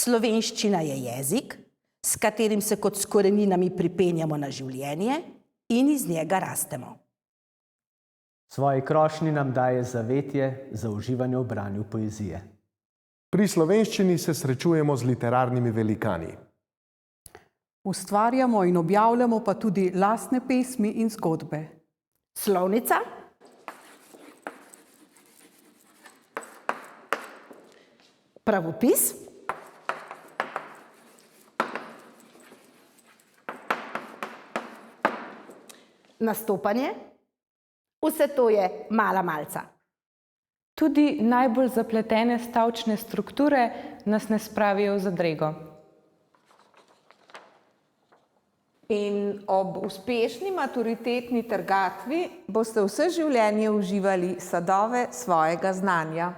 Slovenščina je jezik, s katerim se kot s koreninami pripenjamo na življenje in iz njega rastemo. Svoji krošnji nam daje zavetje za uživanje v branju poezije. Pri slovenščini se srečujemo z literarnimi velikani. Ustvarjamo in objavljamo pa tudi lastne pesmi in zgodbe. Slovnica, pravopis, nastopanje, vse to je mala malca. Tudi najbolj zapletene stavčne strukture nas ne spravijo v zadrego. In ob uspešni maturitetni trgatvi boste vse življenje uživali sadove svojega znanja.